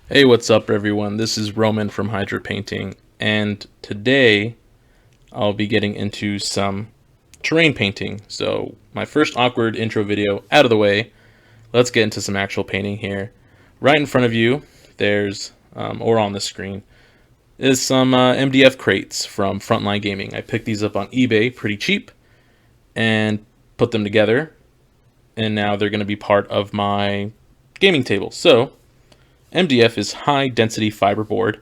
Hey, what's up everyone? This is Roman from Hydra Painting, and today I'll be getting into some terrain painting. So my first awkward intro video out of the way, let's get into some actual painting here. Right in front of you, there's, or on the screen, is some MDF crates from Frontline Gaming. I picked these up on eBay pretty cheap and put them together, and now they're going to be part of my gaming table. So MDF is high density fiberboard,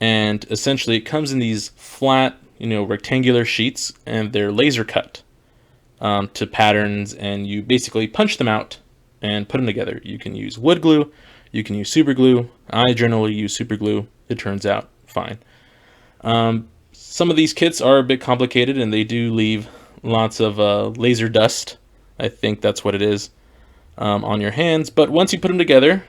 and essentially it comes in these flat, rectangular sheets, and they're laser cut to patterns, and you basically punch them out and put them together. You can use wood glue, you can use super glue. I generally use super glue. It turns out fine. Some of these kits are a bit complicated, and they do leave lots of laser dust. I think that's what it is on your hands. But once you put them together,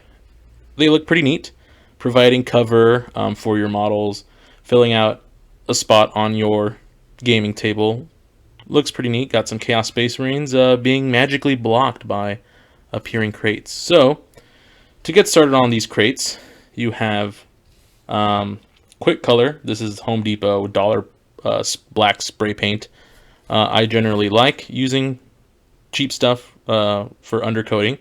they look pretty neat, providing cover for your models, filling out a spot on your gaming table. Looks pretty neat. Got some Chaos Space Marines being magically blocked by appearing crates. So, to get started on these crates, you have Quick Color. This is Home Depot dollar black spray paint. I generally like using cheap stuff for undercoating.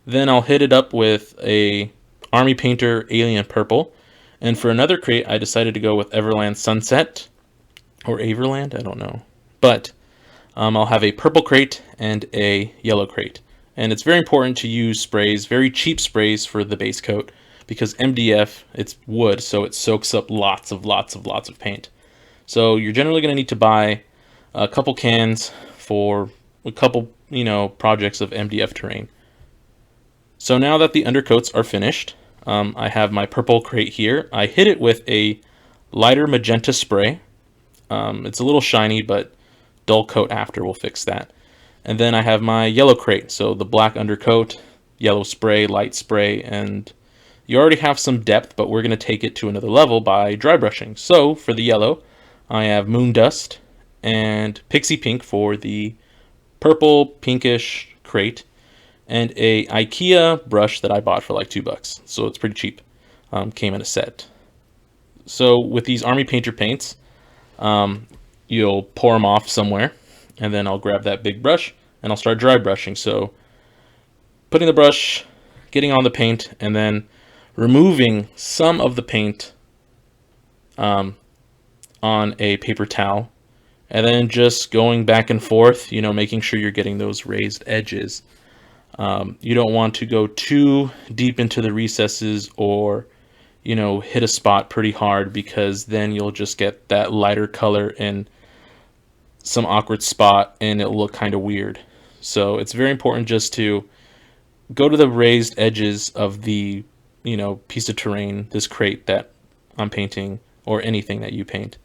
Then I'll hit it up with a Army Painter Alien Purple. And for another crate, I decided to go with Everland Sunset. Or Averland? I don't know. But I'll have a purple crate and a yellow crate. And it's very important to use sprays, very cheap sprays for the base coat, because MDF, it's wood, so it soaks up lots of paint. So you're generally going to need to buy a couple cans for a couple, projects of MDF Terrain. So now that the undercoats are finished, I have my purple crate here. I hit it with a lighter magenta spray. It's a little shiny, but dull coat after will fix that. And then I have my yellow crate, so the black undercoat, yellow spray, light spray, and you already have some depth, but we're going to take it to another level by dry brushing. So for the yellow, I have Moon Dust and Pixie Pink for the purple pinkish crate, and a IKEA brush that I bought for like $2, so it's pretty cheap. Came in a set. So with these Army Painter paints, you'll pour them off somewhere, and then I'll grab that big brush and I'll start dry brushing. So putting the brush, getting on the paint, and then removing some of the paint on a paper towel, and then just going back and forth, making sure you're getting those raised edges. You don't want to go too deep into the recesses or, hit a spot pretty hard, because then you'll just get that lighter color in some awkward spot and it'll look kind of weird. So it's very important just to go to the raised edges of the, piece of terrain, this crate that I'm painting, or anything that you paint,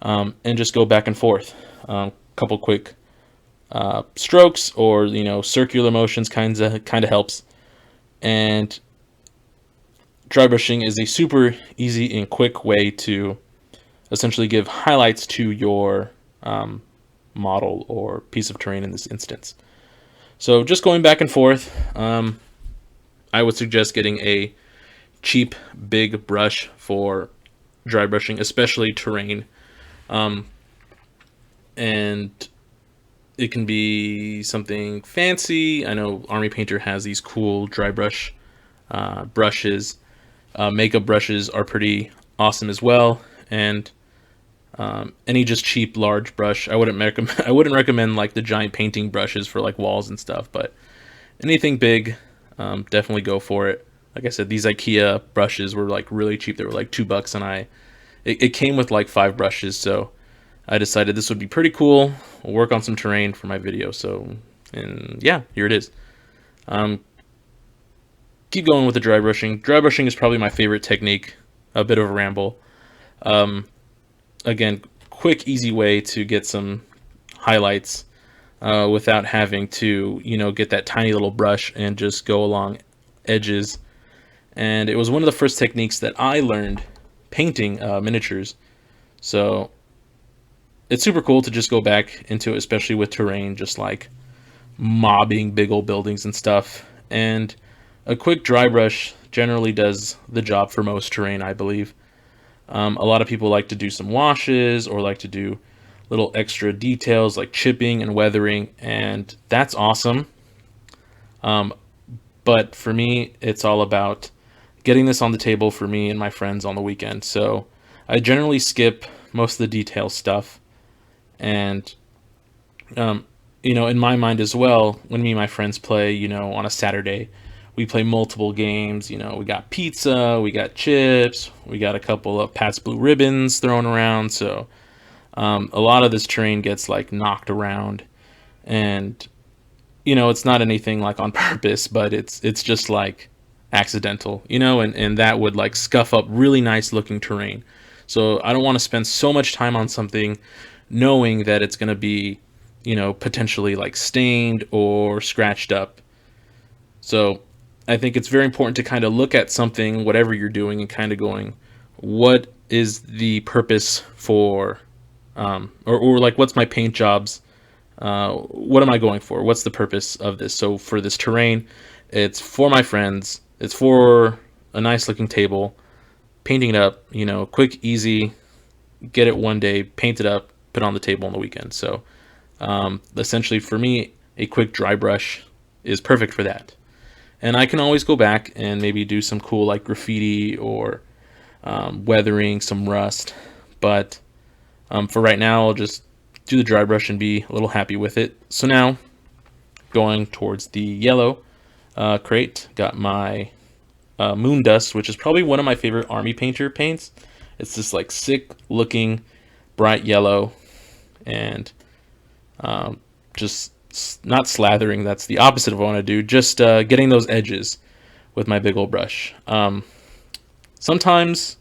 and just go back and forth. Couple quick strokes, or circular motions kind of helps. And dry brushing is a super easy and quick way to essentially give highlights to your model or piece of terrain in this instance. So just going back and forth, I would suggest getting a cheap big brush for dry brushing, especially terrain. And it can be something fancy. I know Army Painter has these cool dry brush brushes. Makeup brushes are pretty awesome as well. And any just cheap large brush, I wouldn't recommend like the giant painting brushes for like walls and stuff, but anything big, definitely go for it. Like I said, these IKEA brushes were like really cheap. They were like $2, and it came with like 5 brushes, so I decided this would be pretty cool. We'll work on some terrain for my video. So, and yeah, here it is. Keep going with the dry brushing. Dry brushing is probably my favorite technique. A bit of a ramble. Again, quick, easy way to get some highlights without having to, get that tiny little brush and just go along edges. And it was one of the first techniques that I learned painting miniatures. So it's super cool to just go back into it, especially with terrain, just like mobbing big old buildings and stuff. And a quick dry brush generally does the job for most terrain, I believe. A lot of people like to do some washes or like to do little extra details like chipping and weathering, and that's awesome. But for me, it's all about getting this on the table for me and my friends on the weekend. So I generally skip most of the detail stuff. And, in my mind as well, when me and my friends play, on a Saturday, we play multiple games. We got pizza, we got chips, we got a couple of Pat's Blue Ribbons thrown around. So a lot of this terrain gets like knocked around, and it's not anything like on purpose, but it's just like accidental, and that would like scuff up really nice looking terrain. So I don't want to spend so much time on something knowing that it's going to be, potentially like stained or scratched up. So I think it's very important to kind of look at something, whatever you're doing, and kind of going, what is the purpose for, or like, what's my paint jobs? What am I going for? What's the purpose of this? So for this terrain, it's for my friends. It's for a nice looking table, painting it up, quick, easy, get it one day, paint it up, put it on the table on the weekend. So essentially for me, a quick dry brush is perfect for that. And I can always go back and maybe do some cool like graffiti or weathering, some rust. But for right now, I'll just do the dry brush and be a little happy with it. So now, going towards the yellow crate, got my Moon Dust, which is probably one of my favorite army painter paints. It's this like sick looking bright yellow, and just not slathering, that's the opposite of what I want to do, just getting those edges with my big old brush. Sometimes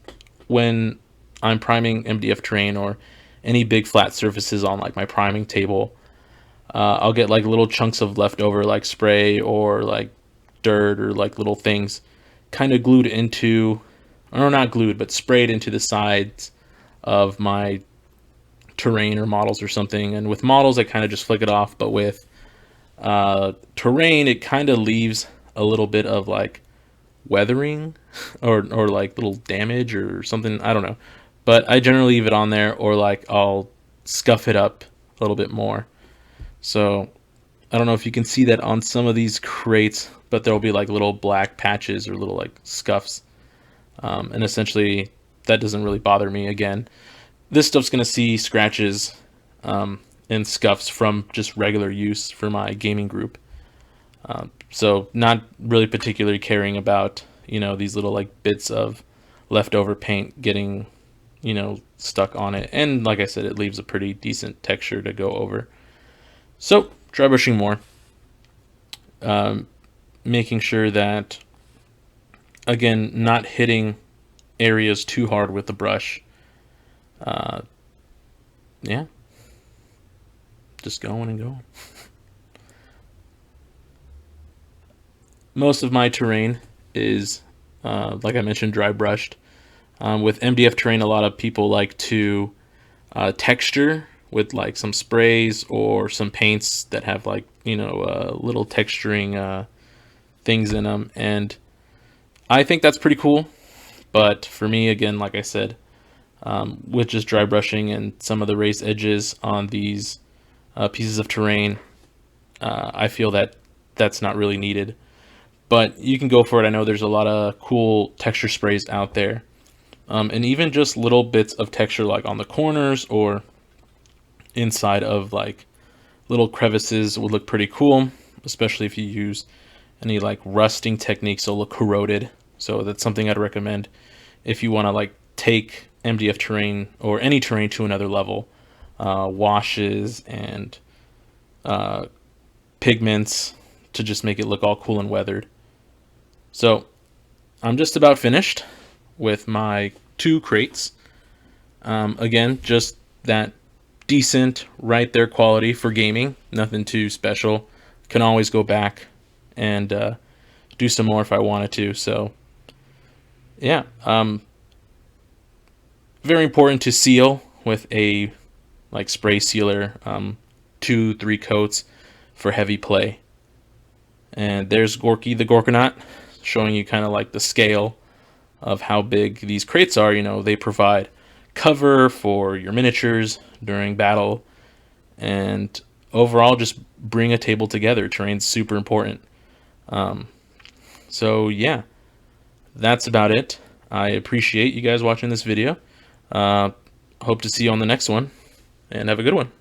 when I'm priming MDF terrain or any big flat surfaces on like my priming table, I'll get like little chunks of leftover like spray or like dirt or like little things kind of glued into, or not glued, but sprayed into the sides of my terrain or models or something. And with models, I kind of just flick it off, but with terrain, it kind of leaves a little bit of like weathering or like little damage or something, I don't know. But I generally leave it on there, or like I'll scuff it up a little bit more. So I don't know if you can see that on some of these crates, but there'll be like little black patches or little like scuffs. And essentially that doesn't really bother me. Again, this stuff's going to see scratches and scuffs from just regular use for my gaming group. So not really particularly caring about, these little like bits of leftover paint getting, stuck on it. And like I said, it leaves a pretty decent texture to go over. So dry brushing more, making sure that, again, not hitting areas too hard with the brush. Yeah, just going and going. Most of my terrain is, like I mentioned, dry brushed. With MDF terrain, a lot of people like to texture with like some sprays or some paints that have like, little texturing things in them. And I think that's pretty cool. But for me, again, like I said, with just dry brushing and some of the raised edges on these pieces of terrain, I feel that that's not really needed. But you can go for it. I know there's a lot of cool texture sprays out there. And even just little bits of texture like on the corners or inside of like little crevices would look pretty cool, especially if you use any like rusting techniques that'll look corroded. So that's something I'd recommend if you want to like take MDF terrain or any terrain to another level. Washes and pigments to just make it look all cool and weathered. So I'm just about finished with my 2 crates. Again, just that decent, right there quality for gaming. Nothing too special. Can always go back and do some more if I wanted to. So yeah, very important to seal with a like spray sealer, 2-3 coats for heavy play. And there's Gorky the Gorkonaut showing you kind of like the scale of how big these crates are. You know, they provide cover for your miniatures during battle, and overall just bring a table together. Terrain's super important. So yeah, that's about it. I appreciate you guys watching this video. Hope to see you on the next one, and have a good one.